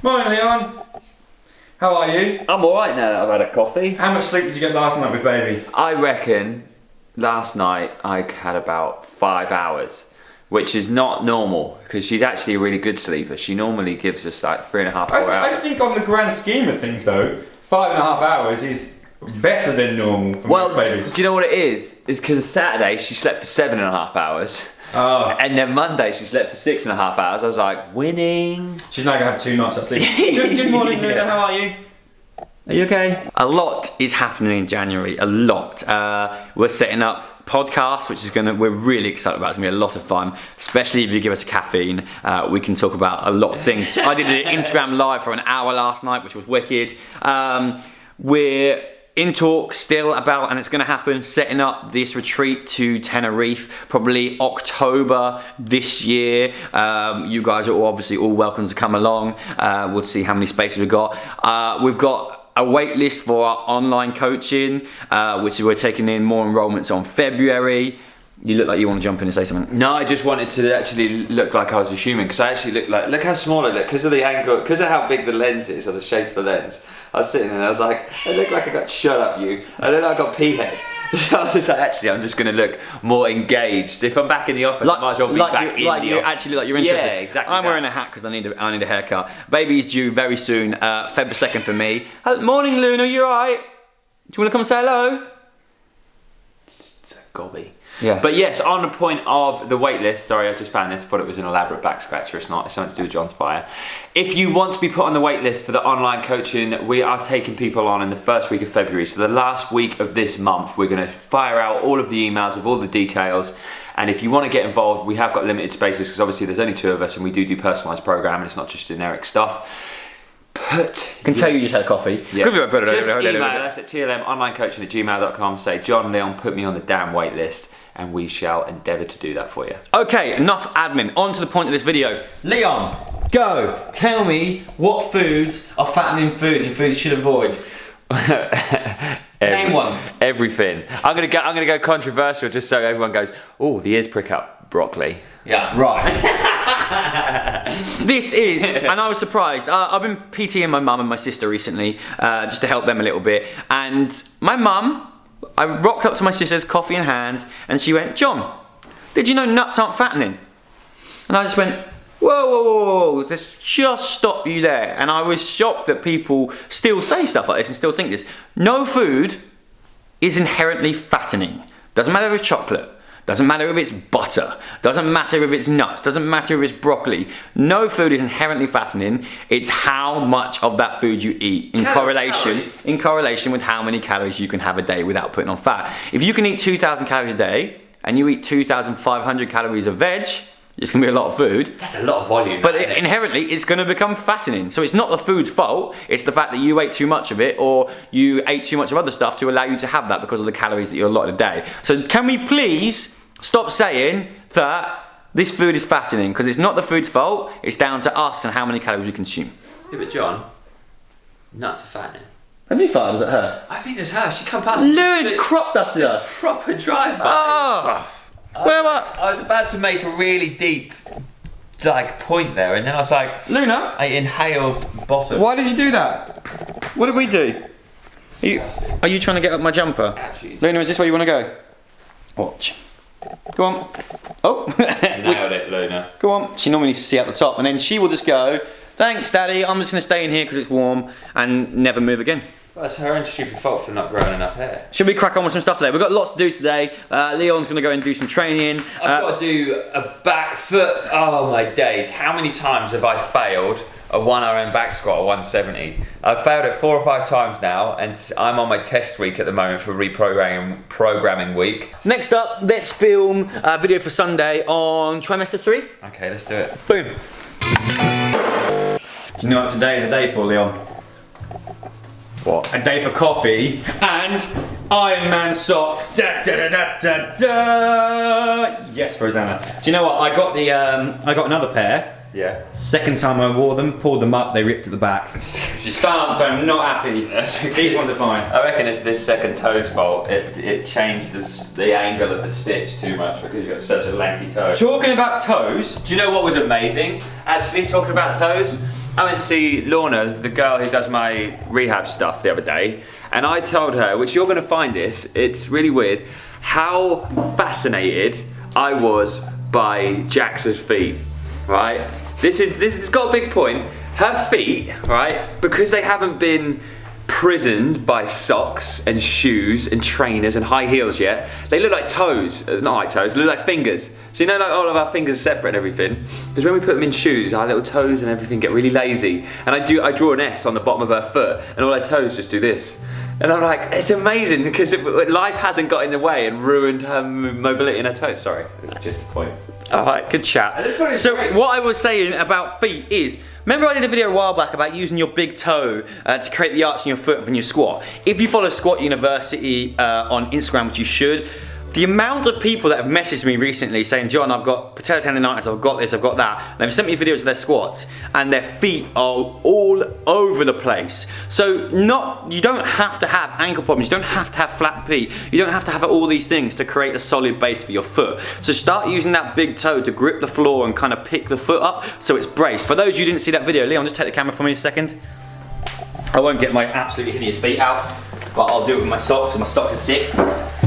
Morning, Leon. How are you? I'm alright now that I've had a coffee. How much sleep did you get last night with baby? I reckon last night I had about 5 hours, which is not normal because she's actually a really good sleeper. She normally gives us like 3.5, 4 hours. I think on the grand scheme of things though, 5.5 hours is better than normal for most babies. Do you know what it is? It's because Saturday she slept for 7.5 hours. Oh. And then Monday she slept for 6.5 hours. I was like, winning. She's now going to have 2 nights of sleep. Good morning, Luna. How are you? Are you okay? A lot is happening in January. A lot. We're setting up podcasts, which is we're really excited about. It's going to be a lot of fun, especially if you give us a caffeine. We can talk about a lot of things. I did an Instagram live for an hour last night, which was wicked. We're in talks still about, and it's going to happen, setting up this retreat to Tenerife, probably October this year. You guys are obviously all welcome to come along. We'll see how many spaces we've got. We've got a wait list for our online coaching, which we're taking in more enrollments on February. You look like you want to jump in and say something. No, I just wanted to actually look like I was a human because I actually look how small I look because of the angle, because of how big the lens is or the shape of the lens. I was sitting there and I was like, I look like I got shut up you. I look like I got pea head. So I was just like, actually, I'm just going to look more engaged. If I'm back in the office, I might as well be back in the office. Actually, like you're interested. Yeah, exactly. I'm wearing a hat because I need a haircut. Baby's due very soon, Feb 2nd for me. Morning, Luna, you alright? Do you want to come and say hello? It's a gobby. Yeah. But yes, on the point of the wait list, sorry, I just found this, thought it was an elaborate back scratcher. It's not, it's something to do with John's fire. If you want to be put on the wait list for the online coaching, we are taking people on in the first week of February. So the last week of this month, we're going to fire out all of the emails with all the details. And if you want to get involved, we have got limited spaces because obviously there's only 2 of us and we do personalised programming. It's not just generic stuff. I can tell you just had a coffee. Yeah. Just email us at tlmonlinecoaching@gmail.com. Say, John, Leon, put me on the damn wait list. And we shall endeavour to do that for you. Okay, enough admin. On to the point of this video. Leon, go. Tell me what foods are fattening foods and foods you should avoid. Name one. Everything. I'm gonna go controversial just so everyone goes, oh, the ears prick up. Broccoli. Yeah, right. This is, and I was surprised. I've been PTing my mum and my sister recently, just to help them a little bit. And my mum, I rocked up to my sister's, coffee in hand, and she went, John, did you know nuts aren't fattening? And I just went, whoa, let's just stop you there. And I was shocked that people still say stuff like this and still think this. No food is inherently fattening. Doesn't matter if it's chocolate, doesn't matter if it's butter, doesn't matter if it's nuts, doesn't matter if it's broccoli. No food is inherently fattening. It's how much of that food you eat in correlation with how many calories you can have a day without putting on fat. If you can eat 2,000 calories a day and you eat 2,500 calories of veg, it's going to be a lot of food. That's a lot of volume. But inherently, it's going to become fattening. So it's not the food's fault. It's the fact that you ate too much of it or you ate too much of other stuff to allow you to have that because of the calories that you're allotted a day. So can we please stop saying that this food is fattening? Because it's not the food's fault. It's down to us and how many calories we consume. Yeah, but John, nuts are fattening. Have you thought? Was it her? I think it's her. She come past. Look, it's crop dusted us. Proper drive-by. Oh. I was about to make a really deep point there, and then I was like, Luna, I inhaled bottom. Why did you do that? What did we do? Are you trying to get up my jumper? Absolutely. Luna, is this where you want to go? Watch. Go on. Oh. Nailed it, Luna. Go on. She normally needs to see out the top, and then she will just go, thanks, Daddy, I'm just going to stay in here because it's warm, and never move again. Well, it's her own stupid fault for not growing enough hair. Should we crack on with some stuff today? We've got lots to do today. Leon's going to go and do some training. I've got to do a back foot. Oh my days. How many times have I failed a 1RM back squat at 170? I've failed it 4 or 5 times now, and I'm on my test week at the moment for programming week. Next up, let's film a video for Sunday on trimester 3. Okay, let's do it. Boom. Do you know what today is a day for, Leon? What? A day for coffee and Iron Man socks. Da, da, da, da, da. Yes, Rosanna. Do you know what? I got another pair. Yeah. Second time I wore them, pulled them up, they ripped at the back. Stance, I'm not happy. These ones are fine. I reckon it's this second toe's fault. It changed the angle of the stitch too much because you've got such a lanky toe. Talking about toes. Do you know what was amazing? Actually, talking about toes, I went to see Lorna, the girl who does my rehab stuff, the other day, and I told her, which you're going to find this, it's really weird, how fascinated I was by Jax's feet, right? This has got a big point. Her feet, right, because they haven't been prisoned by socks and shoes and trainers and high heels yet, they look like toes, not like toes, they look like fingers. So you know, like all of our fingers are separate and everything, because when we put them in shoes, our little toes and everything get really lazy, and I draw an S on the bottom of her foot, and all her toes just do this. And I'm like, it's amazing, because life hasn't got in the way and ruined her mobility in her toes. Sorry, it's just a point. Alright, good chat. So what I was saying about feet is, remember I did a video a while back about using your big toe to create the arch in your foot when you squat. If you follow Squat University on Instagram, which you should, the amount of people that have messaged me recently saying, John, I've got patellar tendonitis, I've got this, I've got that. And they've sent me videos of their squats and their feet are all over the place. So you don't have to have ankle problems, you don't have to have flat feet, you don't have to have all these things to create a solid base for your foot. So start using that big toe to grip the floor and kind of pick the foot up so it's braced. For those of you who didn't see that video, Leon, just take the camera for me a second. I won't get my absolutely hideous feet out, but I'll do it with my socks, and my socks are sick.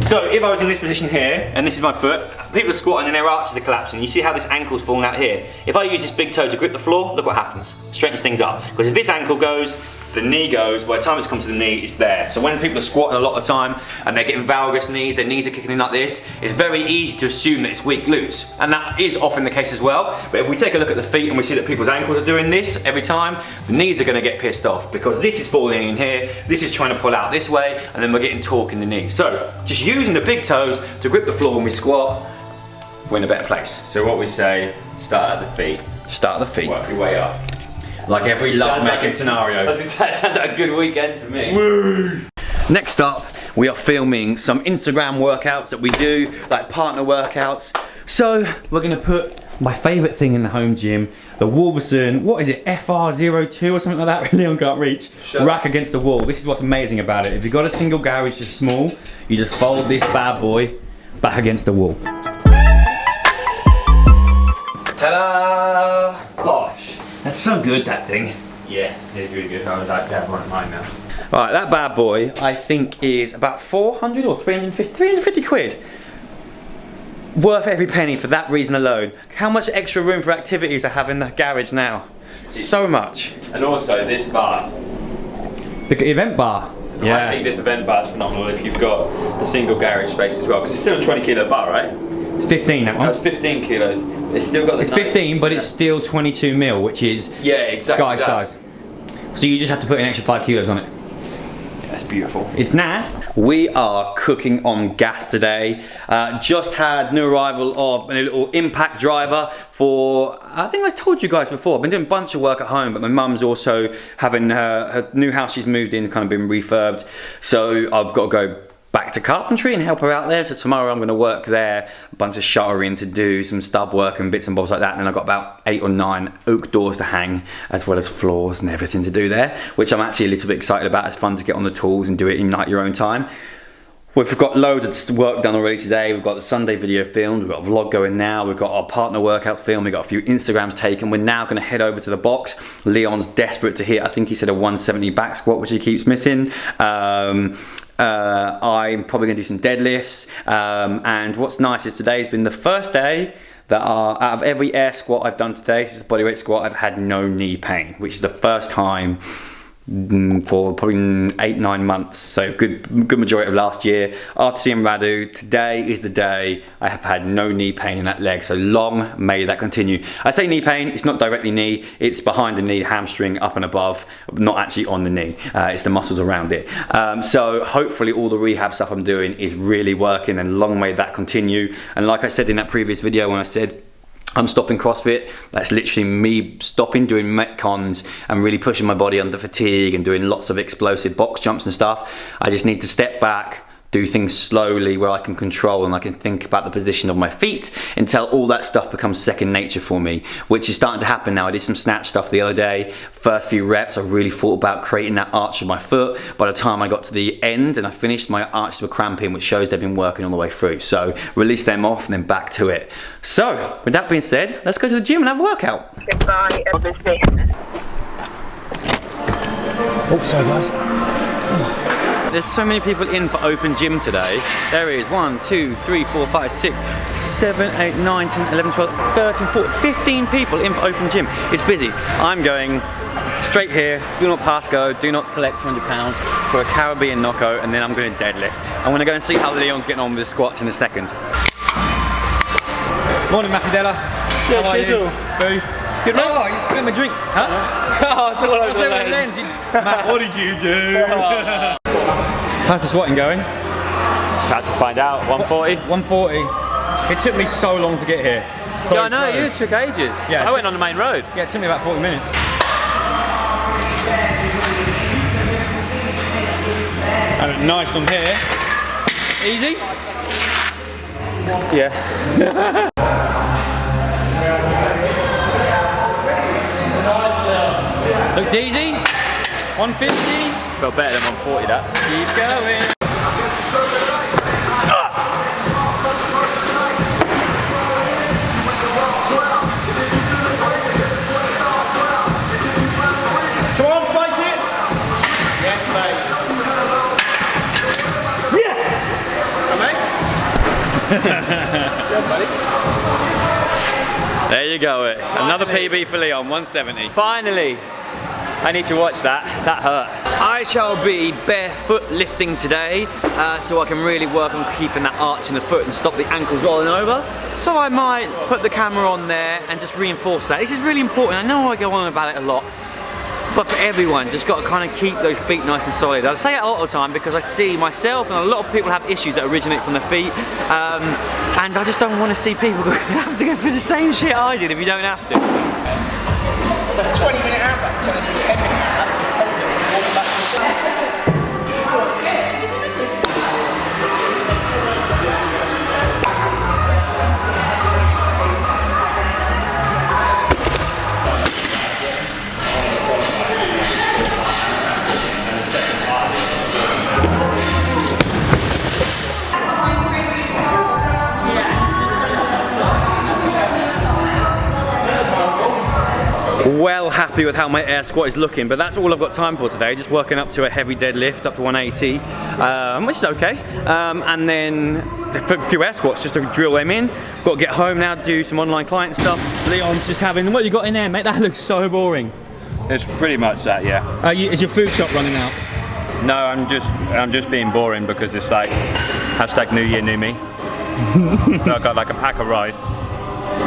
So if I was in this position here, and this is my foot, people are squatting and their arches are collapsing. You see how this ankle's falling out here? If I use this big toe to grip the floor, look what happens. Straightens things up. Because if this ankle goes, the knee goes, by the time it's come to the knee, it's there. So when people are squatting a lot of time, and they're getting valgus knees, their knees are kicking in like this, it's very easy to assume that it's weak glutes. And that is often the case as well. But if we take a look at the feet and we see that people's ankles are doing this every time, the knees are gonna get pissed off, because this is falling in here, this is trying to pull out this way, and then we're getting torque in the knee. So just using the big toes to grip the floor when we squat, we're in a better place. So what we say, start at the feet. Start at the feet. Work your way up. Like every love-making scenario. That sounds like a good weekend to me. Woo! Next up, we are filming some Instagram workouts that we do, like partner workouts. So we're gonna put my favourite thing in the home gym, the Wolverson, what is it, FR02 or something like that, Leon can't reach, rack against the wall. This is what's amazing about it. If you've got a single garage just small, you just fold this bad boy back against the wall. Ta-da! Gosh. That's so good, that thing. Yeah, it's really good. I would like to have one of mine now. Alright, that bad boy, I think is about 400 or 350 quid. Worth every penny for that reason alone. How much extra room for activities I have in the garage now? So much. And also this bar. The event bar. I think this event bar is phenomenal if you've got a single garage space as well. Because it's still a 20 kilo bar, right? It's 15, that one. No, it's 15 kilos. It's still got the It's 15, but it's still 22 mil, which is guy size. So you just have to put an extra 5 kilos on it. That's beautiful. It's nice. We are cooking on gas today. Just had new arrival of a little impact driver for, I think I told you guys before, I've been doing a bunch of work at home, but my mum's also having her new house she's moved in, kind of been refurbed. So I've got to go back to Carpentry and help her out there. So tomorrow I'm going to work there, a bunch of shuttering to do, some stub work and bits and bobs like that. And then I've got about 8 or 9 oak doors to hang, as well as floors and everything to do there, which I'm actually a little bit excited about. It's fun to get on the tools and do it in like your own time. We've got loads of work done already today. We've got the Sunday video filmed, we've got a vlog going now, we've got our partner workouts filmed, we've got a few Instagrams taken. We're now going to head over to the box. Leon's desperate to hit, I think he said a 170 back squat, which he keeps missing. I'm probably going to do some deadlifts, and what's nice is today's been the first day that out of every air squat I've done today, this is a bodyweight squat, I've had no knee pain, which is the first time for probably 8-9 months, so good majority of last year. After seeing Radu, today is the day I have had no knee pain in that leg, so long may that continue. I say knee pain, it's not directly knee, it's behind the knee, hamstring up and above, not actually on the knee, it's the muscles around it. So hopefully all the rehab stuff I'm doing is really working, and long may that continue. And like I said in that previous video when I said I'm stopping CrossFit, that's literally me stopping doing Metcons and really pushing my body under fatigue and doing lots of explosive box jumps and stuff. I just need to step back, do things slowly where I can control and I can think about the position of my feet until all that stuff becomes second nature for me, which is starting to happen now. I did some snatch stuff the other day. First few reps, I really thought about creating that arch of my foot. By the time I got to the end and I finished, my arches were cramping, which shows they've been working all the way through. So release them off and then back to it. So with that being said, let's go to the gym and have a workout. Goodbye, everything. Oh, sorry guys. There's so many people in for open gym today. There is 1, 2, 3, 4, 5, 6, 7, 8, 9, 10, 11, 12, 13, 14, 15 people in for open gym. It's busy. I'm going straight here, do not pass go, do not collect £200 for a Caribbean knockout, and then I'm going to deadlift. I'm going to go and see how Leon's getting on with his squats in a second. Morning, Matthew Della. Yeah, how are you? Shizzle. Boo. Good mate. Oh, you spilled my drink. Huh? Oh, it's all over the lens. Matt, what did you do? How's the squatting going? About to find out. 140. 140. It took me so long to get here. Yeah, I know, you took ages. Yeah, I went on the main road. Yeah, it took me about 40 minutes. Oh, nice on here. Easy? Yeah. Look easy. 150. Felt better than 140 that. Keep going. Come on, fight it! Yes, mate. There you go. Another PB for Leon, 170. Finally. I need to watch that. That hurt. I shall be barefoot lifting today, so I can really work on keeping that arch in the foot and stop the ankles rolling over. So I might put the camera on there and just reinforce that. This is really important. I know I go on about it a lot, but for everyone, just got to kind of keep those feet nice and solid. I say it a lot of the time because I see myself and a lot of people have issues that originate from their feet, and I just don't want to see people have to go through the same shit I did if you don't have to. 20-minute hour back, so it's a 10-minute hour back, just 10 minutes, walk back to the Well happy with how my air squat is looking, but that's all I've got time for today. Just working up to a heavy deadlift, up to 180, which is okay. And then a few air squats just to drill them in. Got to get home now, do some online client stuff. Leon's just having, what you got in there, mate? That looks so boring. It's pretty much that, yeah. Is your food shop running out? No, I'm just being boring because it's like hashtag New Year, New Me. So I got like a pack of rice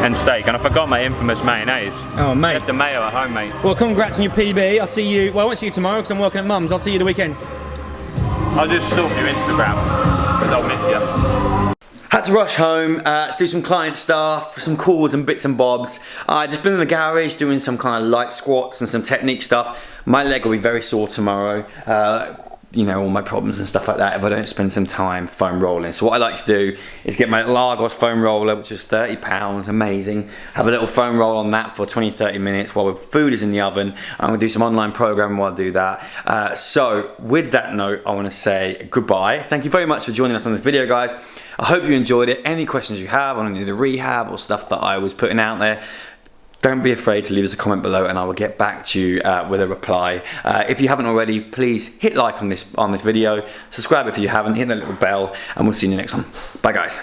and steak, and I forgot my infamous mayonnaise. Oh, mate. Left the mayo at home, mate. Well, congrats on your PB. I'll see you, well, I won't see you tomorrow because I'm working at Mum's. I'll see you the weekend. I'll just stalk your Instagram because I'll miss you. Had to rush home, do some client stuff, some calls and bits and bobs. Just been in the garage doing some kind of light squats and some technique stuff. My leg will be very sore tomorrow. You know, all my problems and stuff like that if I don't spend some time foam rolling. So what I like to do is get my Lagos foam roller, which is £30, amazing. Have a little foam roll on that for 20-30 minutes while the food is in the oven. I'm gonna do some online programming while I do that. So with that note, I wanna say goodbye. Thank you very much for joining us on this video, guys. I hope you enjoyed it. Any questions you have on any of the rehab or stuff that I was putting out there, don't be afraid to leave us a comment below and I will get back to you with a reply. If you haven't already, please hit like on this video, subscribe if you haven't, hit the little bell, and we'll see you in the next one. Bye guys.